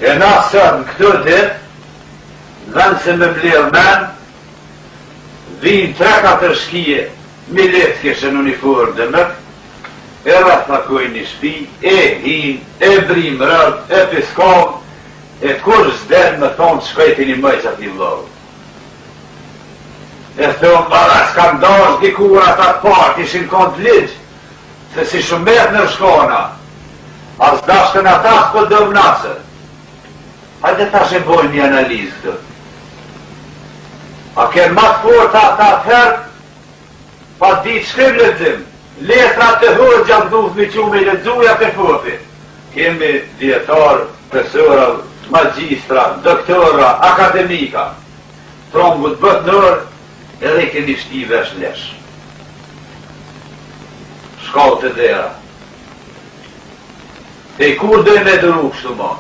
E na sot në këtë dit, dhënë se me blerë men, vinë 3-4 shkije, milet këshën uniformë dëmët, e rrëth takojnë një shpi, e hinë, e brimë rëllë, e piskavë, e të kur zdenë me thonë të shkajti një mëjës ati vlohë. E thonë, bara, s'kam dash dikur ata të partë, ishin kontë ligjë, se si shumet në shkona, as dashtën ata s'po dëmë nasë. Hajde ta që bojnë një analizë këtë. A kënë ma të forta ata atëherë, pa ditë shkrim lëzim, letrat të hërë gjatë duvë mi qume i lëzuja të fopi. Kemi djetarë, profesora, magjistra, doktora, akademika, trongut bëtënër, edhe keni shti vesh lesh. Shkallë të dera. E kur dhe me dëru kështu ma?